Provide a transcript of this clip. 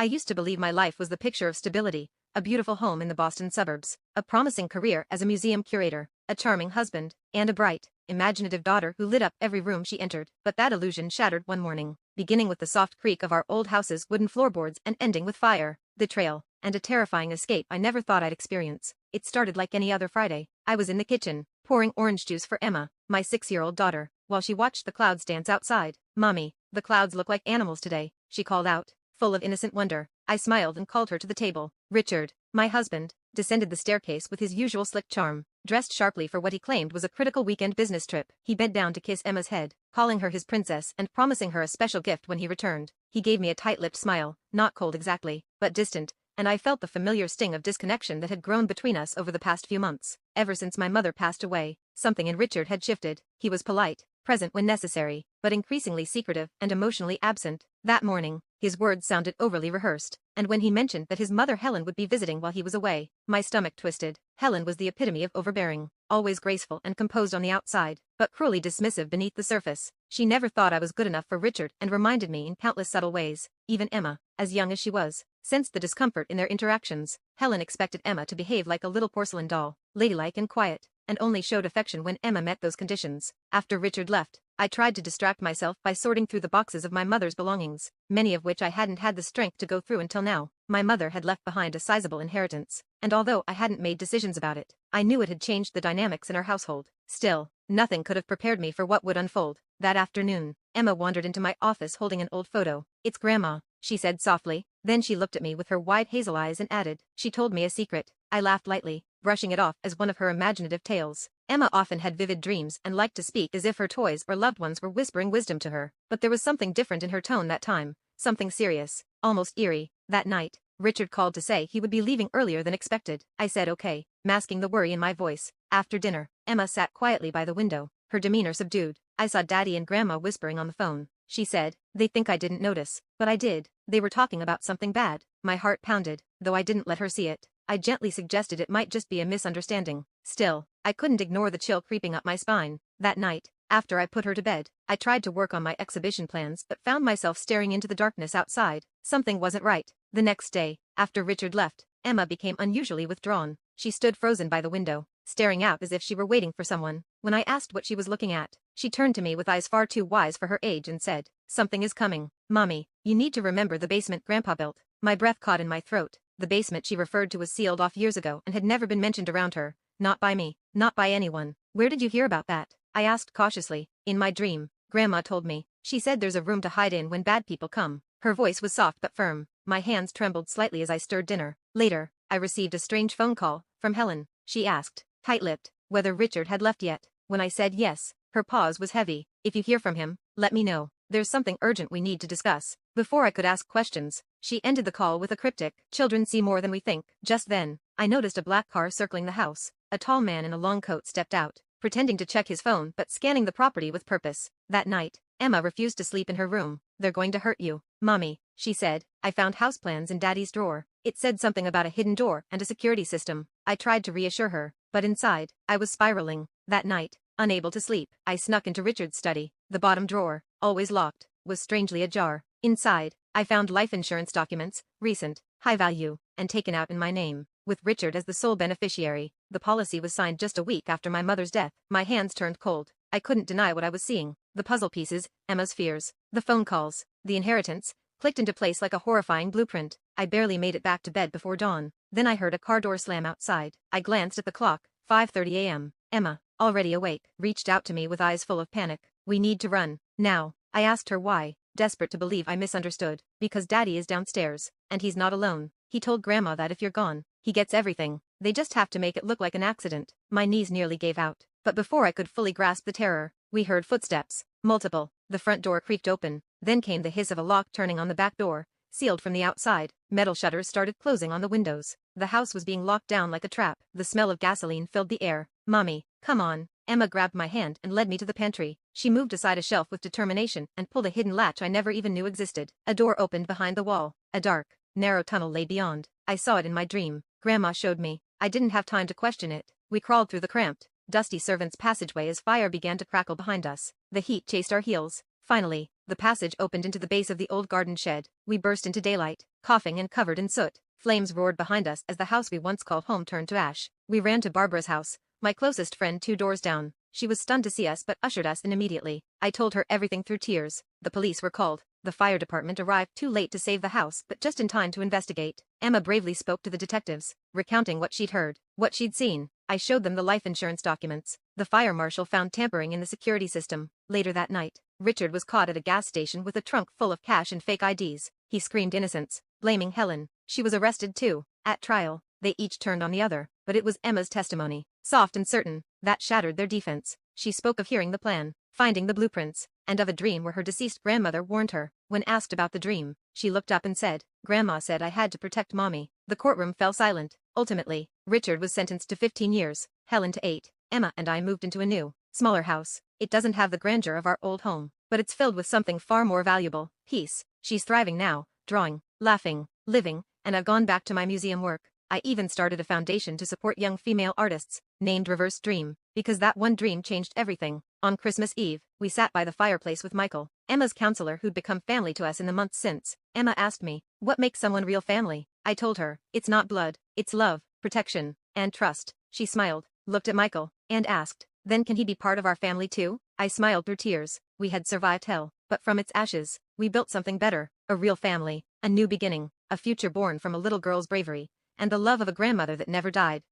I used to believe my life was the picture of stability, a beautiful home in the Boston suburbs, a promising career as a museum curator, a charming husband, and a bright, imaginative daughter who lit up every room she entered. But that illusion shattered one morning, beginning with the soft creak of our old house's wooden floorboards and ending with fire, betrayal, and a terrifying escape I never thought I'd experience. It started like any other Friday. I was in the kitchen, pouring orange juice for Emma, my 6-year-old daughter, while she watched the clouds dance outside. "Mommy, the clouds look like animals today," she called out, full of innocent wonder. I smiled and called her to the table. Richard, my husband, descended the staircase with his usual slick charm, dressed sharply for what he claimed was a critical weekend business trip. He bent down to kiss Emma's head, calling her his princess and promising her a special gift when he returned. He gave me a tight-lipped smile, not cold exactly, but distant, and I felt the familiar sting of disconnection that had grown between us over the past few months. Ever since my mother passed away, something in Richard had shifted. He was polite, present when necessary, but increasingly secretive and emotionally absent. That morning, his words sounded overly rehearsed, and when he mentioned that his mother Helen would be visiting while he was away, my stomach twisted. Helen was the epitome of overbearing, always graceful and composed on the outside, but cruelly dismissive beneath the surface. She never thought I was good enough for Richard and reminded me in countless subtle ways. Even Emma, as young as she was, sensed the discomfort in their interactions. Helen expected Emma to behave like a little porcelain doll, ladylike and quiet, and only showed affection when Emma met those conditions. After Richard left, I tried to distract myself by sorting through the boxes of my mother's belongings, many of which I hadn't had the strength to go through until now. My mother had left behind a sizable inheritance, and although I hadn't made decisions about it, I knew it had changed the dynamics in our household. Still, nothing could have prepared me for what would unfold. That afternoon, Emma wandered into my office holding an old photo. "It's Grandma," she said softly. Then she looked at me with her wide hazel eyes and added, "She told me a secret." I laughed lightly, brushing it off as one of her imaginative tales. Emma often had vivid dreams and liked to speak as if her toys or loved ones were whispering wisdom to her, but there was something different in her tone that time, something serious, almost eerie. That night, Richard called to say he would be leaving earlier than expected. I said okay, masking the worry in my voice. After dinner, Emma sat quietly by the window, her demeanor subdued. I saw Daddy and Grandma whispering on the phone. She said, "They think I didn't notice, but I did. They were talking about something bad." My heart pounded, though I didn't let her see it. I gently suggested it might just be a misunderstanding. Still, I couldn't ignore the chill creeping up my spine. That night, after I put her to bed, I tried to work on my exhibition plans but found myself staring into the darkness outside. Something wasn't right. The next day, after Richard left, Emma became unusually withdrawn. She stood frozen by the window, staring out as if she were waiting for someone. When I asked what she was looking at, she turned to me with eyes far too wise for her age and said, "Something is coming. Mommy, you need to remember the basement Grandpa built." My breath caught in my throat. The basement she referred to was sealed off years ago and had never been mentioned around her, not by me, not by anyone. "Where did you hear about that?" I asked cautiously. "In my dream, Grandma told me. She said there's a room to hide in when bad people come." Her voice was soft but firm. My hands trembled slightly as I stirred dinner. Later, I received a strange phone call from Helen. She asked, tight-lipped, whether Richard had left yet. When I said yes, her pause was heavy. "If you hear from him, let me know. There's something urgent we need to discuss." Before I could ask questions, she ended the call with a cryptic, "Children see more than we think." Just then, I noticed a black car circling the house. A tall man in a long coat stepped out, pretending to check his phone but scanning the property with purpose. That night, Emma refused to sleep in her room. "They're going to hurt you, Mommy," she said. I found house plans in Daddy's drawer. It said something about a hidden door and a security system. I tried to reassure her, but inside, I was spiraling. That night, unable to sleep, I snuck into Richard's study. The bottom drawer, always locked, was strangely ajar. Inside, I found life insurance documents, recent, high value, and taken out in my name, with Richard as the sole beneficiary. The policy was signed just a week after my mother's death. My hands turned cold. I couldn't deny what I was seeing. The puzzle pieces, Emma's fears, the phone calls, the inheritance, clicked into place like a horrifying blueprint. I barely made it back to bed before dawn. Then I heard a car door slam outside. I glanced at the clock, 5:30 a.m. Emma, already awake, reached out to me with eyes full of panic. "We need to run, now." I asked her why, desperate to believe I misunderstood. "Because Daddy is downstairs, and he's not alone. He told Grandma that if you're gone, he gets everything. They just have to make it look like an accident." My knees nearly gave out, but before I could fully grasp the terror, we heard footsteps, multiple. The front door creaked open, then came the hiss of a lock turning on the back door, sealed from the outside. Metal shutters started closing on the windows. The house was being locked down like a trap. The smell of gasoline filled the air. "Mommy, come on." Emma grabbed my hand and led me to the pantry. She moved aside a shelf with determination and pulled a hidden latch I never even knew existed. A door opened behind the wall. A dark, narrow tunnel lay beyond. I saw it in my dream. Grandma showed me. I didn't have time to question it. We crawled through the cramped, dusty servants' passageway as fire began to crackle behind us. The heat chased our heels. Finally, the The passage opened into the base of the old garden shed. We burst into daylight, coughing and covered in soot. Flames roared behind us as the house we once called home turned to ash. We ran to Barbara's house, my closest friend 2 doors down. She was stunned to see us but ushered us in immediately. I told her everything through tears. The police were called. The fire department arrived too late to save the house but just in time to investigate. Emma bravely spoke to the detectives, recounting what she'd heard, what she'd seen. I showed them the life insurance documents. The fire marshal found tampering in the security system. Later that night, Richard was caught at a gas station with a trunk full of cash and fake IDs. He screamed innocence, blaming Helen. She was arrested too. At trial, they each turned on the other, but it was Emma's testimony, soft and certain, that shattered their defense. She spoke of hearing the plan, finding the blueprints, and of a dream where her deceased grandmother warned her. When asked about the dream, she looked up and said, "Grandma said I had to protect Mommy." The courtroom fell silent. Ultimately, Richard was sentenced to 15 years, Helen to 8. Emma and I moved into a new, smaller house. It doesn't have the grandeur of our old home, but it's filled with something far more valuable, peace. She's thriving now, drawing, laughing, living, and I've gone back to my museum work. I even started a foundation to support young female artists, named Reverse Dream, because that one dream changed everything. On Christmas Eve, we sat by the fireplace with Michael, Emma's counselor who'd become family to us in the months since. Emma asked me, what makes someone real family? I told her, it's not blood, it's love, protection, and trust. She smiled, looked at Michael, and asked, then can he be part of our family too? I smiled through tears. We had survived hell, but from its ashes, we built something better, a real family, a new beginning, a future born from a little girl's bravery, and the love of a grandmother that never died.